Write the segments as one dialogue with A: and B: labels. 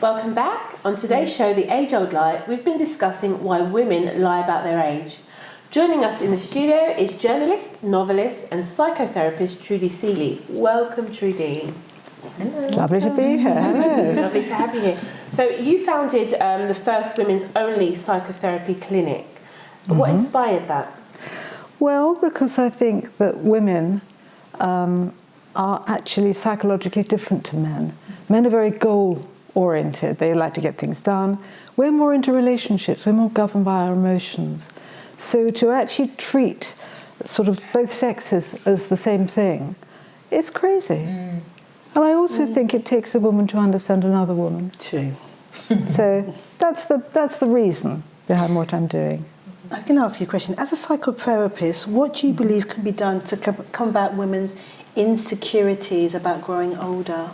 A: Welcome back. On today's show, The Age-Old Lie, we've been discussing why women lie about their age. Joining us in the studio is journalist, novelist and psychotherapist Trudi Seely. Welcome, Trudi.
B: Hello. It's lovely to be here.
A: Hello. Lovely to have you here. So you founded the first women's only psychotherapy clinic. What inspired that?
B: Well, because I think that women are actually psychologically different to men. Men are very goal-oriented. They like to get things done. We're more into relationships. We're more governed by our emotions. So to actually treat sort of both sexes as the same thing is crazy. And I also think it takes a woman to understand another woman.
C: True.
B: So that's the reason behind what I'm doing.
C: I can ask you a question. As a psychotherapist, what do you believe can be done to combat women's insecurities about growing older?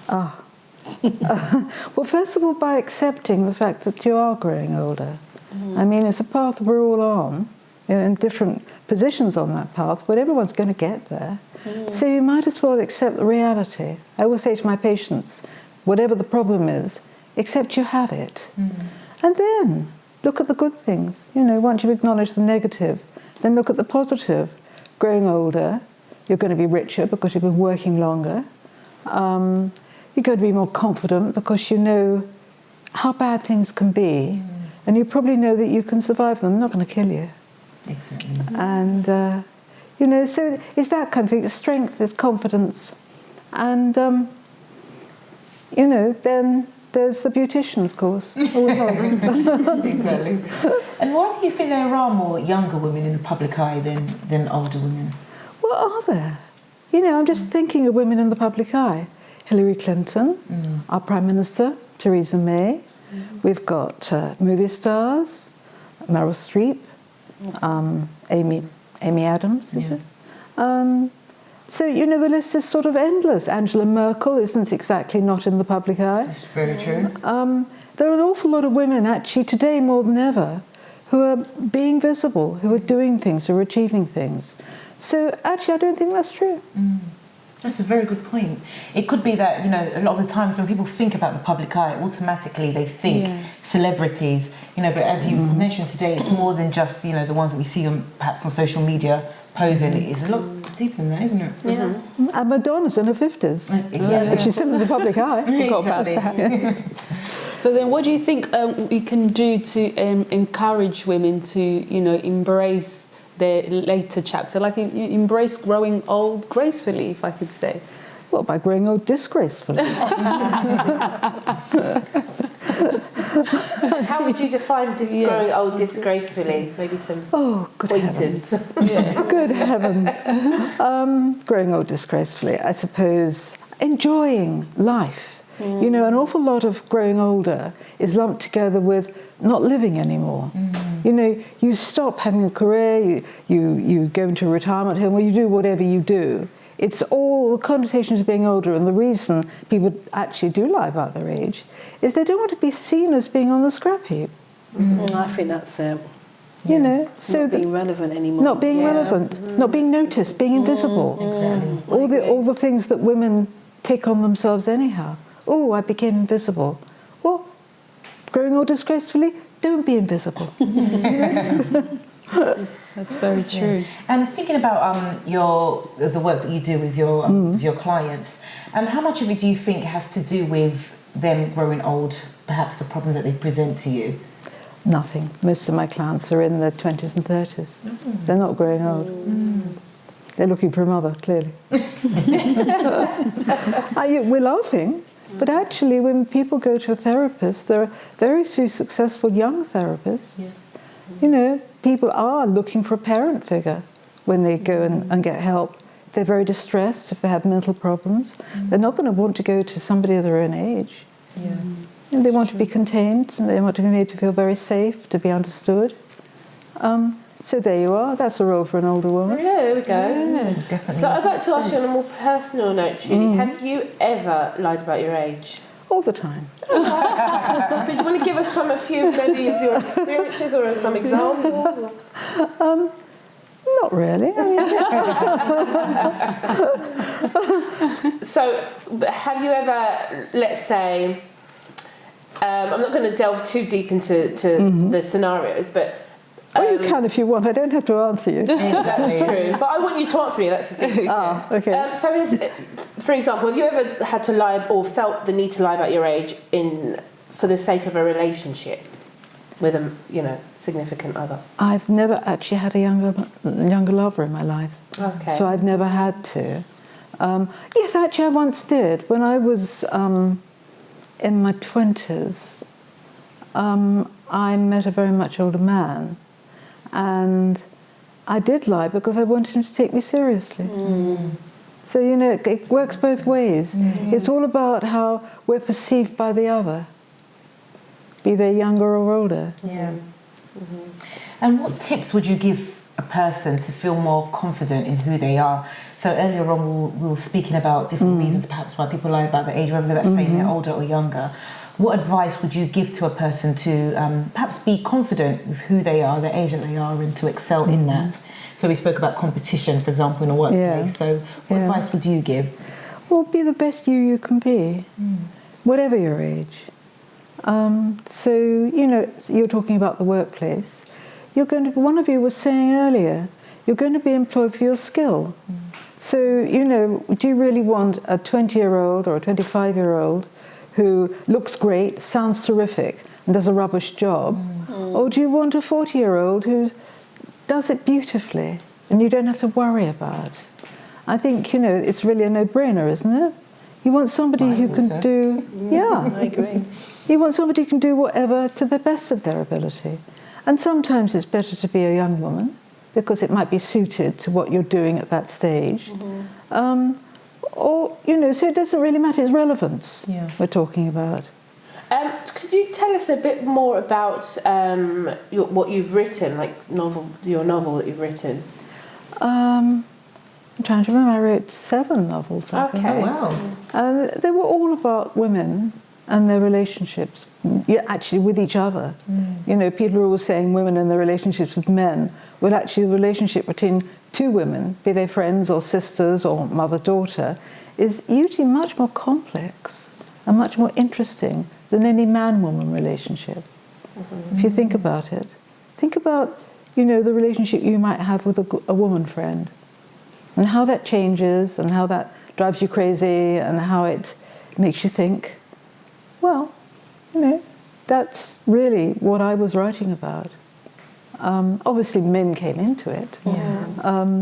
B: Well, first of all, by accepting the fact that you are growing older. I mean, it's a path we're all on, in different positions on that path, but everyone's going to get there. So you might as well accept the reality. I always say to my patients, whatever the problem is, accept you have it. And then look at the good things. You know, once you've acknowledged the negative, then look at the positive. Growing older, you're going to be richer because you've been working longer. You're going to be more confident because you know how bad things can be. And you probably know that you can survive them. They're not going to kill you.
D: Exactly.
B: And, you know, so it's that kind of thing. It's strength, it's confidence. And, you know, then there's the beautician, of course.
D: Exactly. And why do you think there are more younger women in the public eye than older women?
B: What are there? You know, I'm just thinking of women in the public eye. Hillary Clinton, our Prime Minister, Theresa May. We've got movie stars, Meryl Streep, Amy Adams, is it? So, you know, the list is sort of endless. Angela Merkel isn't exactly not in the public eye.
D: That's very true.
B: There are an awful lot of women, actually, today more than ever, who are being visible, who are doing things, who are achieving things. So, actually, I don't think that's true.
D: That's a very good point. It could be that, you know, a lot of the times when people think about the public eye, automatically they think celebrities, you know, but as you've mentioned today, it's more than just, you know, the ones that we see perhaps on social media posing. It's a lot deeper than that, isn't it?
A: Yeah.
B: And Madonna's in her 50s.
D: Exactly.
B: She's still in the public eye.
D: Exactly.
E: So then what do you think we can do to encourage women to, you know, embrace their later chapter, like embrace growing old gracefully, if I could say?
B: Well, by growing old disgracefully.
A: How would you define growing old disgracefully? Maybe some
B: good
A: pointers.
B: Heavens. Good heavens. Growing old disgracefully, I suppose, enjoying life. You know, an awful lot of growing older is lumped together with not living anymore. You know, you stop having a career, you go into a retirement home, where you do whatever you do. It's all the connotations of being older, and the reason people actually do lie about their age is they don't want to be seen as being on the scrap heap.
C: I think that's it.
B: You know, so
C: not being relevant anymore.
B: Not being relevant, not being noticed, being invisible.
D: Exactly.
B: All the things that women take on themselves anyhow. Oh, I became invisible. Well, growing old disgracefully, don't be invisible.
E: That's very true.
D: And thinking about the work that you do with your clients, how much of it do you think has to do with them growing old, perhaps the problems that they present to you?
B: Nothing. Most of my clients are in their 20s and 30s. They're not growing old. They're looking for a mother, clearly. We're laughing, but actually when people go to a therapist, there are very few successful young therapists. You know, people are looking for a parent figure when they go and get help. If they're very distressed, if they have mental problems, they're not going to want to go to somebody of their own age. And they want to be contained, and they want to be made to feel very safe, to be understood. So there you are. That's a role for an older woman.
A: Yeah, there we go.
D: Yeah, definitely.
A: So I'd like to ask you on a more personal note, Trudi, have you ever lied about your age?
B: All the time.
A: So do you want to give us a few maybe of your experiences or some examples?
B: Not really. I mean,
A: So have you ever, let's say, I'm not going to delve too deep into the scenarios, but
B: Well, you can if you want. I don't have to answer you.
A: that's true. But I want you to answer me. That's the thing.
B: Okay.
A: For example, have you ever had to lie or felt the need to lie about your age for the sake of a relationship with a significant other?
B: I've never actually had a younger lover in my life.
A: Okay.
B: So I've never had to. Yes, actually, I once did. When I was in my 20s, I met a very much older man, and I did lie because I wanted him to take me seriously. So, it works both ways. It's all about how we're perceived by the other, be they younger or older.
D: Yeah. And what tips would you give a person to feel more confident in who they are? So earlier on we were speaking about different reasons perhaps why people lie about their age, whether that's saying they're older or younger. What advice would you give to a person to perhaps be confident with who they are, the age that they are, and to excel in that? So we spoke about competition, for example, in a workplace.
B: Yeah.
D: So what advice would you give?
B: Well, be the best you can be, whatever your age. So, you're talking about the workplace. One of you was saying earlier, you're going to be employed for your skill. So, do you really want a 20-year-old or a 25-year-old who looks great, sounds terrific, and does a rubbish job? Or do you want a 40-year-old who does it beautifully and you don't have to worry about? I think, it's really a no-brainer, isn't it? You want somebody who can do... Yeah.
C: I agree.
B: You want somebody who can do whatever to the best of their ability. And sometimes it's better to be a young woman because it might be suited to what you're doing at that stage. So it doesn't really matter. It's relevance we're talking about.
A: Could you tell us a bit more about what you've written, like your novel that you've written?
B: I'm trying to remember. I wrote 7 novels. I think.
A: Okay.
D: Oh, wow.
B: And they were all about women and their relationships, actually with each other. People are always saying women and their relationships with men. Well, actually, the relationship between 2 women, be they friends or sisters or mother-daughter, is usually much more complex and much more interesting than any man-woman relationship. If you think about it. Think about, the relationship you might have with a woman friend and how that changes and how that drives you crazy and how it makes you think, well, that's really what I was writing about. Obviously, men came into it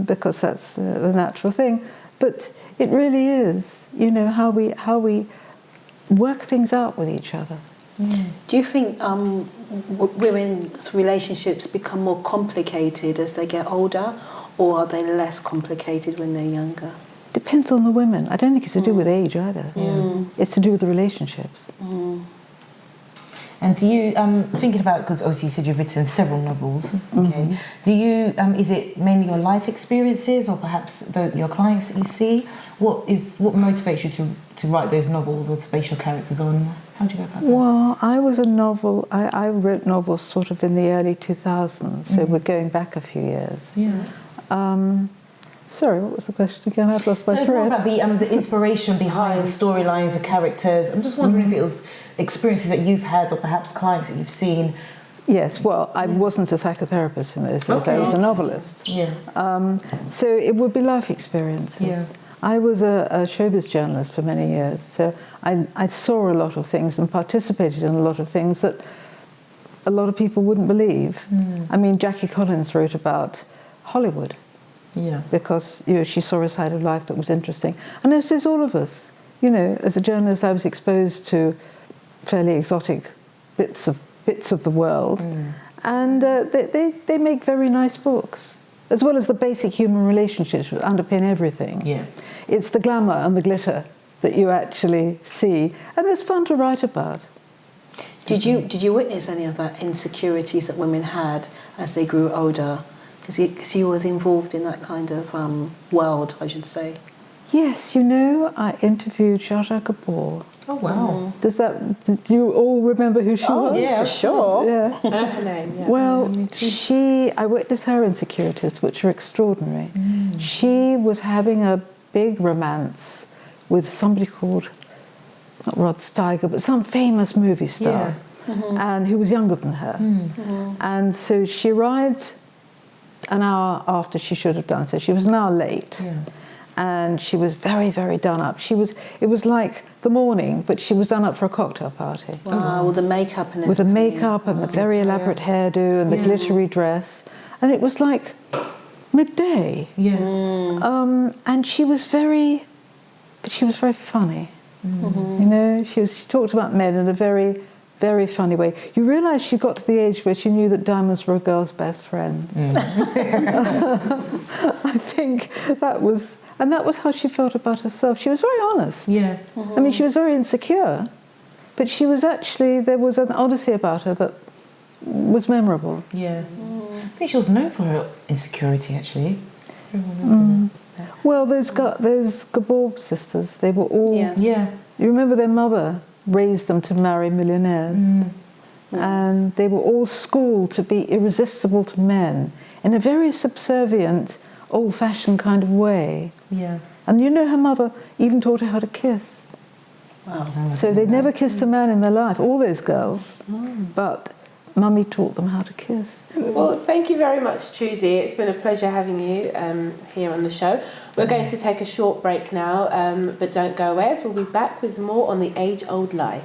B: because that's the natural thing. But it really is, how we work things out with each other.
C: Do you think women's relationships become more complicated as they get older, or are they less complicated when they're younger?
B: Depends on the women. I don't think it's to do with age either. It's to do with the relationships.
D: And do you, thinking about, because obviously you said you've written several novels, okay, do you, is it mainly your life experiences or perhaps your clients that you see? What motivates you to write those novels or to base your characters on? How do you go about that?
B: Well, I wrote novels sort of in the early 2000s, so we're going back a few years. Sorry, what was the question again? I've lost my thread.
D: So it's more about the inspiration behind the storylines, the characters. I'm just wondering if it was experiences that you've had or perhaps clients that you've seen.
B: Yes, well, I wasn't a psychotherapist in those days. I was a novelist. So it would be life experiences. I was a showbiz journalist for many years, so I saw a lot of things and participated in a lot of things that a lot of people wouldn't believe. I mean, Jackie Collins wrote about Hollywood. Because she saw a side of life that was interesting, and I suppose all of us, as a journalist, I was exposed to fairly exotic bits of the world, and they make very nice books, as well as the basic human relationships that underpin everything. It's the glamour and the glitter that you actually see, and it's fun to write about.
C: Did you witness any of that insecurities that women had as they grew older? Because you was involved in that kind of world, I should say.
B: Yes, I interviewed Zsa Zsa Gabor.
D: Oh, wow.
B: Do you all remember who she was?
C: Yeah, for sure.
B: Yeah.
A: I know her name, yeah.
B: Well, I witnessed her insecurities, which are extraordinary. She was having a big romance with somebody called not Rod Steiger, but some famous movie star, and who was younger than her. And so she arrived an hour after she should have done so. She was an hour late. And she was very, very done up. It was like the morning, but she was done up for a cocktail party.
C: Wow, with the makeup and everything.
B: With the makeup and the very elaborate hairdo and the glittery dress. And it was like midday. And she was very funny. You know, she talked about men in a very, very funny way. You realise she got to the age where she knew that diamonds were a girl's best friend. I think that was how she felt about herself. She was very honest. I mean, she was very insecure, but she was actually, there was an honesty about her that was memorable.
D: I think she was known for her insecurity, actually.
B: Well, those Gabor sisters, they were all... You remember their mother raised them to marry millionaires. And they were all schooled to be irresistible to men in a very subservient, old-fashioned kind of way. And you know, her mother even taught her how to kiss.
C: Wow.
B: So they'd never kissed a man in their life, all those girls, but Mummy taught them how to kiss.
A: Well, thank you very much, Trudi. It's been a pleasure having you here on the show. We're going to take a short break now, but don't go away, as we'll be back with more on the age-old lie.